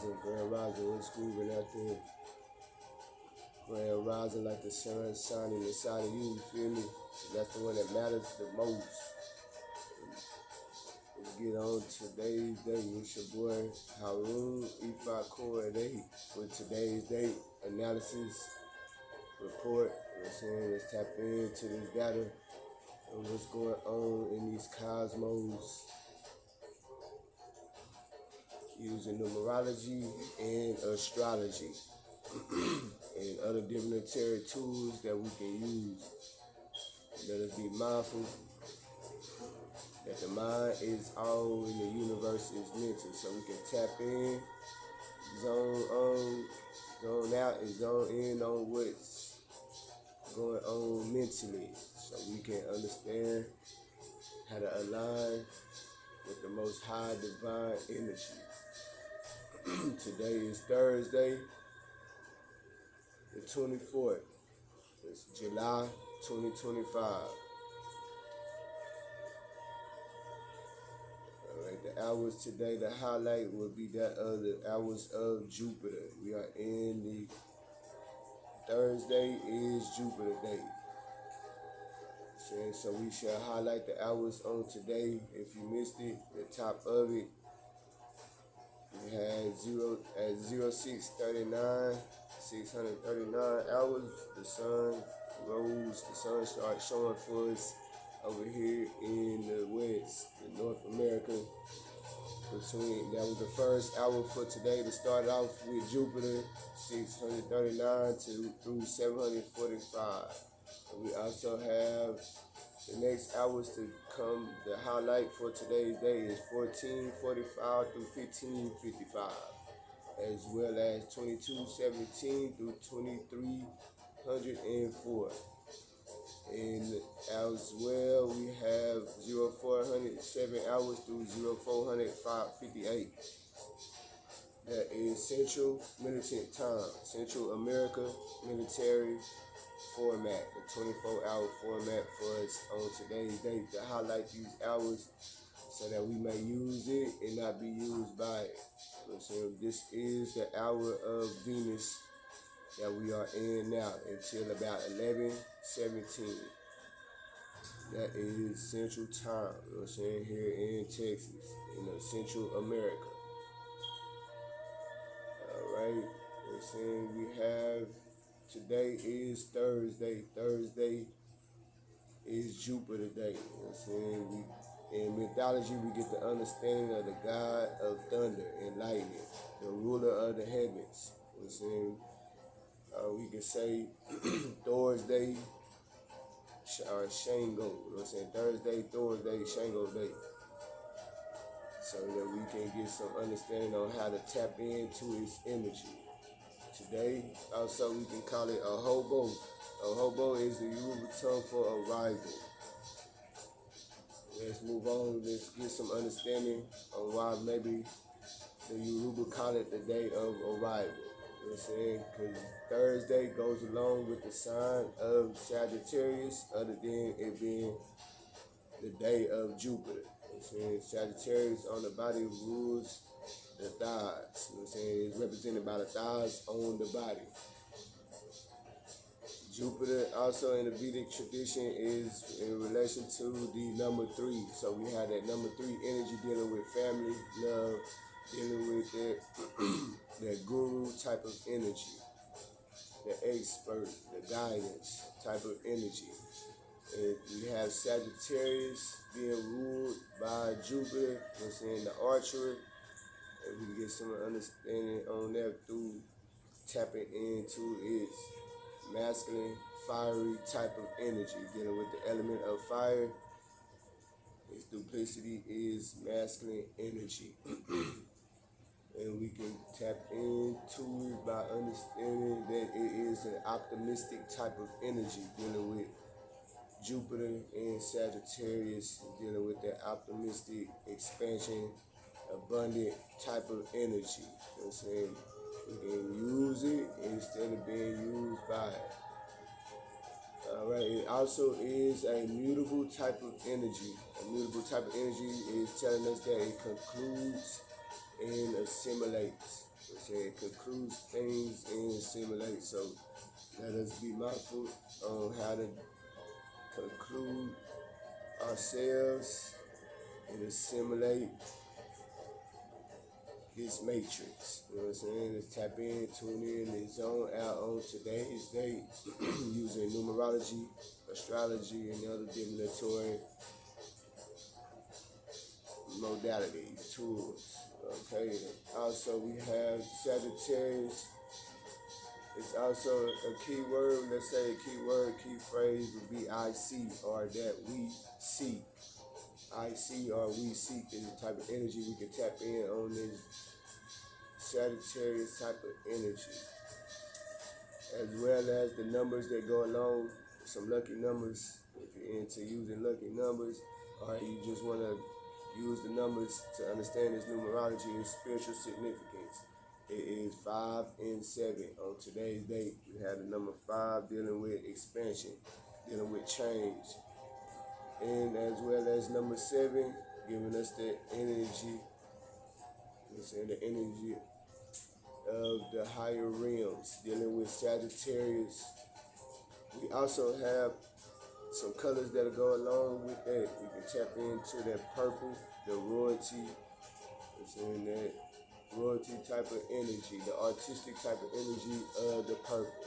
Grand Rising, what's grooving out there? Grand Rising like the sun shining inside of you, you feel me? So that's the one that matters the most. Let's get on today's day. It's your boy, Harun C.O.R.N with today's date analysis report. You know what I'm saying? Let's tap into this data and what's going on in these cosmos using numerology and astrology and other divinatory tools that we can use. Let us be mindful that the mind is all in the universe is mental, so we can tap in, zone out, and zone in on what's going on mentally, so we can understand how to align with the most high divine energy. Today is Thursday, the 24th. It's July 2025. Alright, the hours today, the highlight will be that of the hours of Jupiter. We are in the Thursday is Jupiter day. So we shall highlight the hours on today. If you missed it, the top of it, we had 0639, 639 hours. The sun rose, the sun started showing for us over here in the West, in North America. That was the first hour for today to start off with Jupiter, 639 through 745. We also have the next hours to come. The highlight for today's day is 1445 through 1555, as well as 2217 through 2304. And as well, we have 0407 hours through 0458. That is Central Militant Time, Central America Military format, the 24-hour format for us on today's date to highlight these hours so that we may use it and not be used by it. So this is the hour of Venus that we are in now until about 11:17. That is Central Time, you know what I'm saying, here in Texas, in Central America. Alright, you know what I'm saying, we have, today is Thursday. Thursday is Jupiter Day, you know what I'm saying. In mythology, we get the understanding of the god of thunder and lightning, the ruler of the heavens, you know what I'm saying. We can say Thor's Day or Shango, you know what I'm saying? Thursday, Thor's Day, Shango Day. So that we can get some understanding on how to tap into its energy. Today, also we can call it a hobo. A hobo is the Yoruba term for arrival. Let's move on, let's get some understanding on why maybe the Yoruba call it the day of arrival. You know what I'm saying? Because Thursday goes along with the sign of Sagittarius, other than it being the day of Jupiter. You know what I'm saying? Sagittarius on the body rules the thighs. You know what I'm saying? It's represented by the thighs on the body. Jupiter also in the Vedic tradition is in relation to the number 3. So we have that number 3 energy dealing with family, love, dealing with that guru type of energy, the expert, the guidance type of energy. And we have Sagittarius being ruled by Jupiter, you know what I'm saying, the archer. And we can get some understanding on that through tapping into its masculine, fiery type of energy, dealing with the element of fire. Its duplicity is masculine energy. And we can tap into it by understanding that it is an optimistic type of energy, dealing with Jupiter and Sagittarius, dealing with that optimistic expansion, abundant type of energy. You know what I'm saying? We can use it instead of being used by it. Alright, it also is a mutable type of energy. A mutable type of energy is telling us that it concludes and assimilates. It concludes things and assimilate. So let us be mindful on how to conclude ourselves and assimilate this matrix. You know what I'm saying? Let's tap in, tune in, and zone out on today's date using numerology, astrology, and other divinatory modalities, tools. Okay. Also, we have Sagittarius. It's also a key word. Let's say a key word, key phrase would be I see, or that we seek. I see or we seek is the type of energy we can tap in on this Sagittarius type of energy, as well as the numbers that go along, some lucky numbers. If you're into using lucky numbers, or you just want to use the numbers to understand this numerology and spiritual significance, it is 5 and 7. On today's date, we have the number 5 dealing with expansion, dealing with change, and as well as number 7 giving us the energy, the energy of the higher realms, dealing with Sagittarius. We also have some colors that'll go along with that. We can tap into that purple, the royalty. It's in that royalty type of energy, the artistic type of energy of the purple.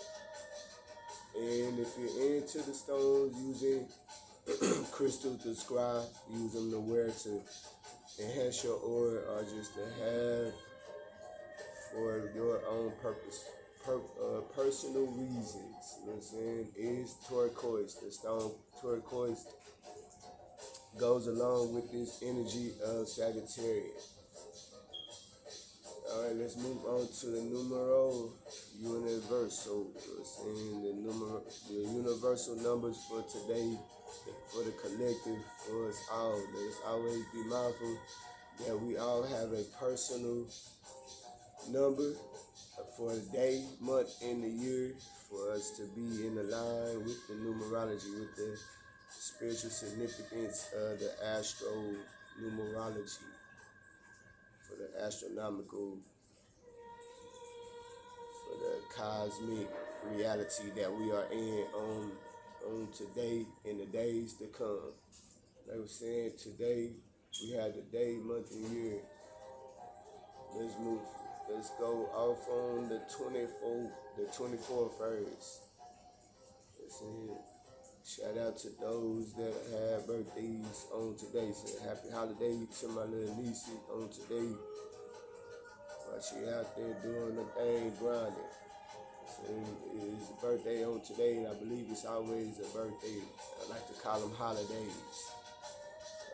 And if you're into the stones, using crystals to scribe, use them to wear to enhance your aura, or just to have for your own purpose, personal reasons. You know what I'm saying? Is turquoise. The stone turquoise goes along with this energy of Sagittarius. All right, let's move on to the numero universal. You know what I'm saying? The universal numbers for today, for the collective, for us all. Let's always be mindful that we all have a personal number for the day, month, and the year, for us to be in line with the numerology, with the spiritual significance of the astro numerology, for the astronomical, for the cosmic reality that we are in on today and the days to come. Like I was saying, today we have the day, month, and year. Let's go off on the 24th first. Let's see. Shout out to those that have birthdays on today. So happy holiday to my little niece on today. While she out there doing the thing, grinding. So it's a birthday on today, and I believe it's always a birthday. I like to call them holidays.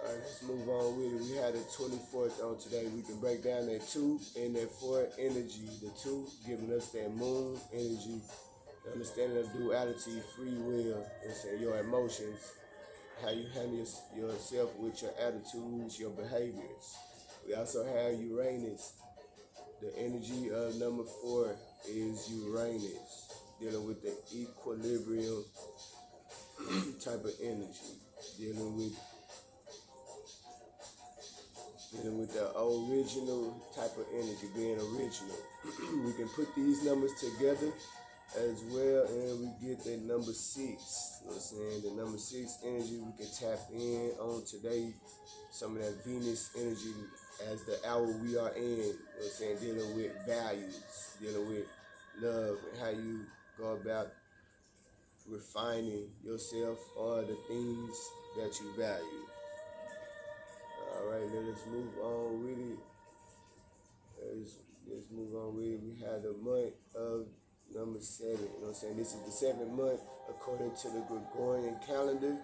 All right, let's move on with it. We had the 24th on today. We can break down that 2 and that 4 energy. The 2 giving us that moon energy, the understanding of duality, free will, and your emotions, how you handle yourself with your attitudes, your behaviors. We also have Uranus. The energy of number 4 is Uranus, dealing with the equilibrium type of energy, dealing with the original type of energy, being original. We can put these numbers together as well, and we get that number 6. You know what I'm saying? The number 6 energy, we can tap in on today, some of that Venus energy as the hour we are in. You know what I'm saying? Dealing with values, dealing with love, and how you go about refining yourself or the things that you value. All right, let's move on with it. Let's move on with it. We had the month of number 7. You know what I'm saying? This is the 7th month according to the Gregorian calendar,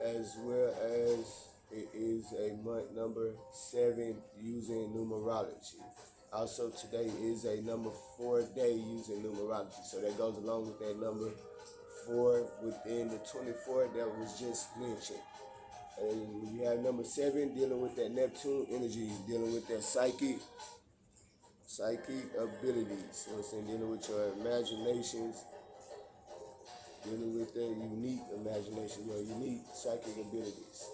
as well as it is a month number 7 using numerology. Also, today is a number 4 day using numerology. So that goes along with that number 4 within the 24 that was just mentioned. And we have number 7 dealing with that Neptune energy, dealing with that psychic abilities. You know what I'm saying? Dealing with your imaginations, dealing with that unique imagination, your unique psychic abilities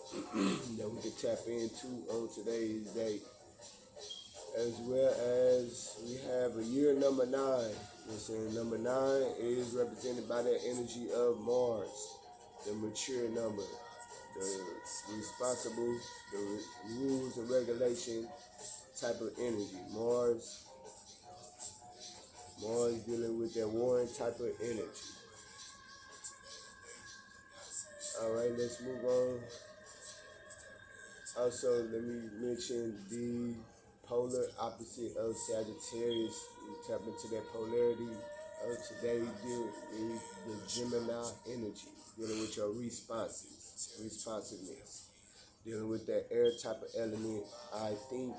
that we can tap into on today's day. as well as we have a year number 9. You know what I'm saying? Number 9 is represented by that energy of Mars, the mature number, the responsible, the rules and regulation type of energy. Mars dealing with that warring type of energy. All right, let's move on. Also, let me mention the polar opposite of Sagittarius. We tap into that polarity of today, is the Gemini energy, dealing with your responsiveness, dealing with that air type of element. I think,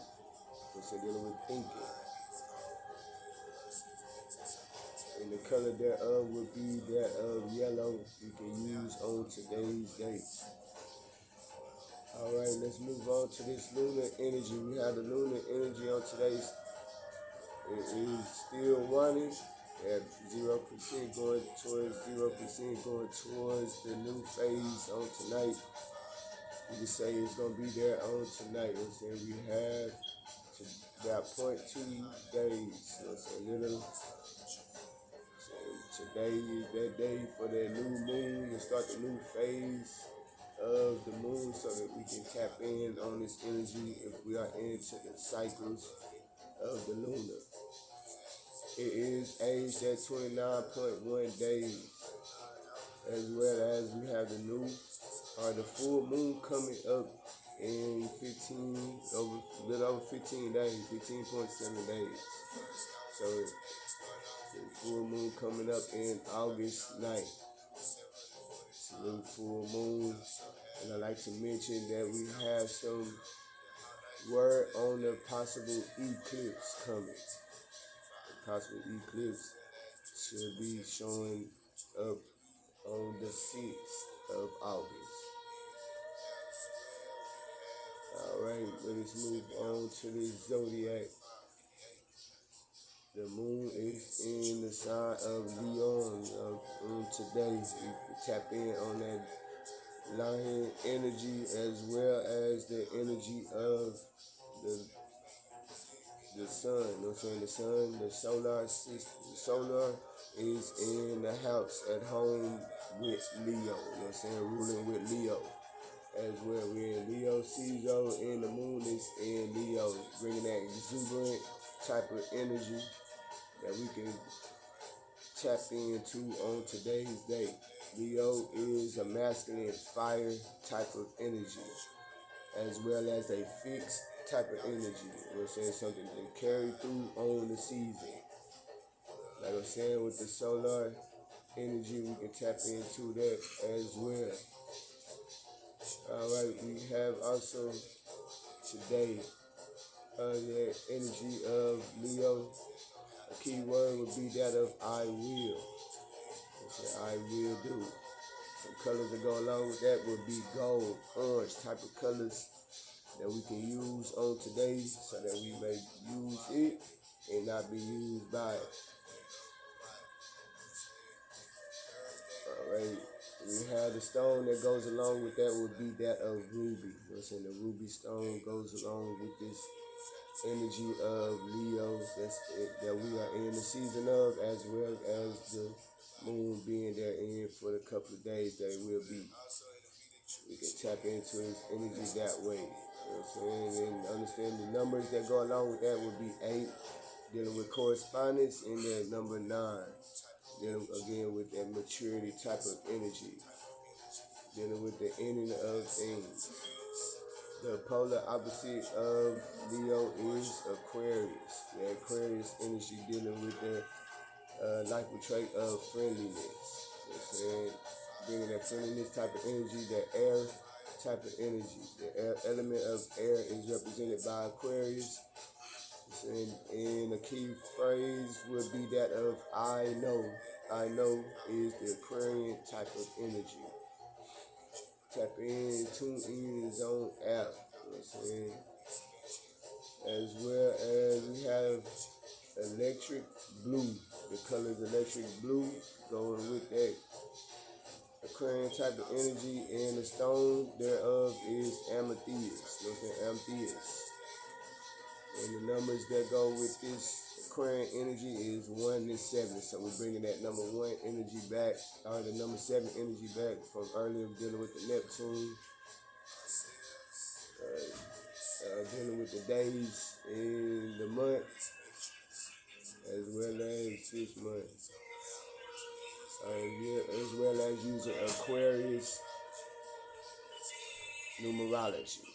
so dealing with thinking. And the color thereof would be that of yellow you can use on today's date. All right, let's move on to this lunar energy. We have the lunar energy on today's. It is still running at 0% going towards 0% going towards the new phase on tonight. You can say it's gonna be there on tonight. You know what I'm saying? We have about 0.2 days. You know what I'm saying? Little. So today is that day for that new moon to start the new phase of the moon, so that we can tap in on this energy if we are into the cycles of the lunar. It is aged at 29.1 days, as well as we have the new or the full moon coming up in a little over 15 days, 15.7 days. So the full moon coming up in August 9th. It's a little full moon. And I like to mention that we have some word on the possible eclipse coming. The possible eclipse should be showing up on the 6th of August. Alright, let us move on to the zodiac. The moon is in the sign of Leon today. You can tap in on that lion energy, as well as the energy of the sun. You know what I'm saying? The sun, the solar system, the solar is in the house at home with Leo. You know what I'm saying? Ruling with Leo as well. We're in Leo season, and the moon is in Leo, bringing that exuberant type of energy that we can tap into on today's day. Leo is a masculine fire type of energy, as well as a fixed type of energy. You know what I'm saying? Something to carry through on the season. Like I'm saying, with the solar energy, we can tap into that as well. Alright, we have also today the energy of Leo. A key word would be that of I will. I will do. Some colors that go along with that would be gold, orange type of colors that we can use on today, so that we may use it and not be used by it. Alright, we have the stone that goes along with that would be that of ruby. You know what I'm saying? The ruby stone goes along with this energy of Leo that we are in the season of, as well as the moon being there in for the couple of days that it will be. We can tap into his energy that way. You know what I'm saying? And understand the numbers that go along with that would be 8, dealing with correspondence, and then number 9, dealing again with that maturity type of energy, dealing with the ending of things. The polar opposite of Leo is Aquarius. The Aquarius energy dealing with the likely trait of friendliness. You know what I'm saying? Bringing that friendliness type of energy, that air type of energy. The air, element of air is represented by Aquarius. And a key phrase would be that of I know. I know is the Aquarian type of energy. Tap in, tune in, zone out. You know what I'm saying? As well as we have electric blue. The color is electric blue, going with that Aquarian type of energy, and the stone thereof is amethyst. You know what I'm saying? Amethyst. And the numbers that go with this Aquarian energy is 1 and 7. So we're bringing that number 1 energy back, or the number 7 energy back from earlier dealing with the Neptune, dealing with the days in the month, as well as this month, as well as using Aquarius numerology.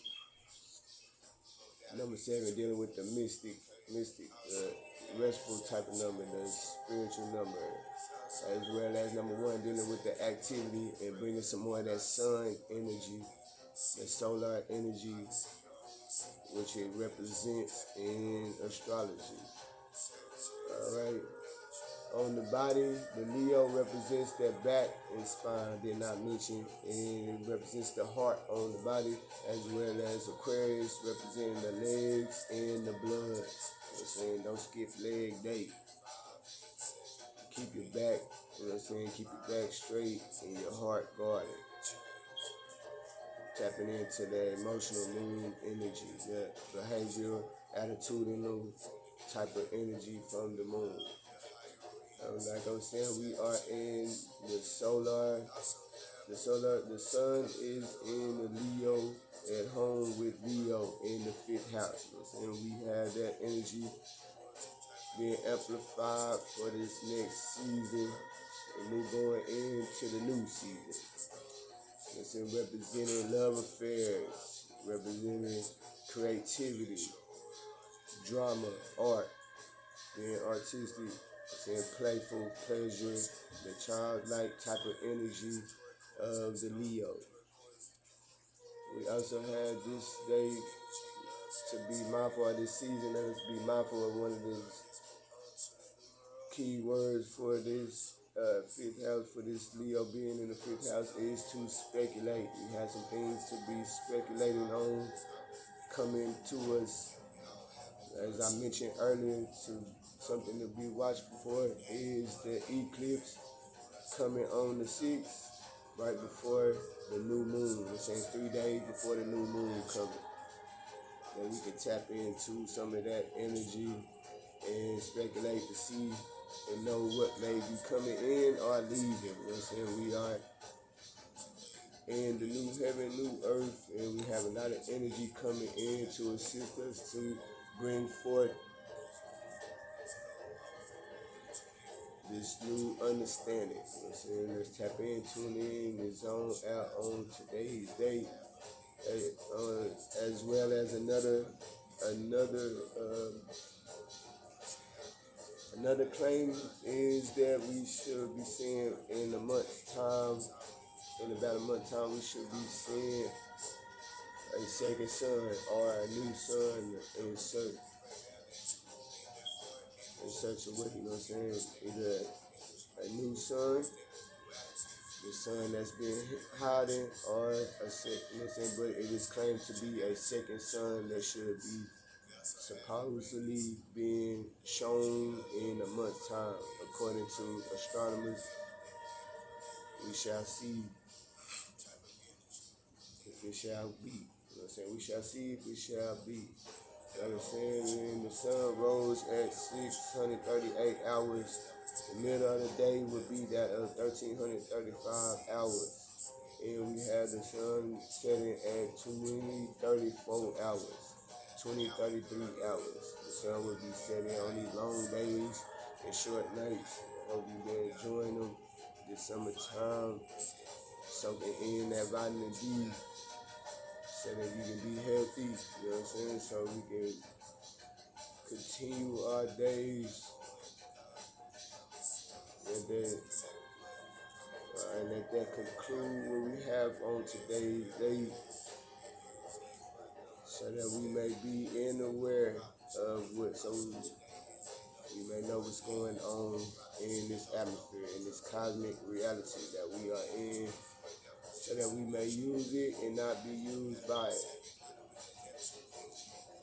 Number 7 dealing with the mystic, restful type of number, the spiritual number, as well as number 1 dealing with the activity and bringing some more of that sun energy, the solar energy, which it represents in astrology. Alright. On the body, the Leo represents that back and spine, did not mention, and it represents the heart on the body, as well as Aquarius representing the legs and the blood. You know what I'm saying? Don't skip leg day. Keep your back, you know what I'm saying? Keep your back straight and your heart guarded. Tapping into the emotional moon energy, that behavioral, attitudinal type of energy from the moon. Like I was saying, we are in the solar. The sun is in the Leo, at home with Leo in the 5th house. You know what I'm saying? We have that energy being amplified for this next season, and we're going into the new season. You know what I'm saying? Representing love affairs, representing creativity, drama, art, being artistic, saying playful, pleasure, the childlike type of energy of the Leo. We also have this day to be mindful of this season. Let us be mindful of one of the key words for this 5th house, for this Leo being in the 5th house, is to speculate. We have some things to be speculating on coming to us. As I mentioned earlier, something to be watchful for is the eclipse coming on the 6th, right before the new moon. We're saying 3 days before the new moon coming. Then we can tap into some of that energy and speculate to see and know what may be coming in or leaving. You know what I'm saying? We are in the new heaven, new earth, and we have a lot of energy coming in to assist us to bring forth this new understanding. You know what I'm saying? Let's tap in, tune in, and zone out on today's date, as well as another claim is that we should be seeing in a month's time, in about a month's time, we should be seeing a second sun or a new sun in search of what, you know what I'm saying? Either a new sun, the sun that's been hiding, or a second, you know what I'm saying? But it is claimed to be a second sun that should be supposedly being shown in a month's time. According to astronomers, we shall see if it shall be. You know what I'm saying? We shall see if it shall be. Like I'm saying, when the sun rose at 638 hours, the middle of the day would be that of 1335 hours. And we have the sun setting at 2034 hours, 2033 hours. The sun will be setting on these long days and short nights. I hope you've been enjoying them this summertime, soaking in that vitamin D so that we can be healthy, you know what I'm saying? So we can continue our days and let that conclude what we have on today's day, so that we may be aware of what, so we may know what's going on in this atmosphere, in this cosmic reality that we are in, so that we may use it and not be used by it.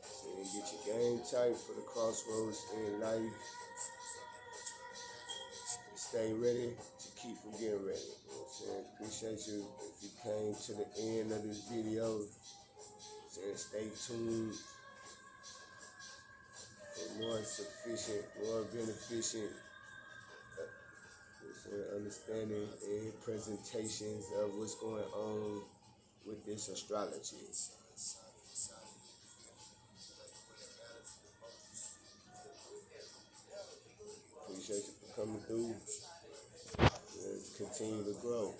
So get your game tight for the crossroads in life. Stay ready to keep from getting ready. You know what I'm saying? Appreciate you if you came to the end of this video. Saying stay tuned more sufficient, more beneficent understanding and presentations of what's going on with this astrology. Appreciate you for coming through. Let's continue to grow.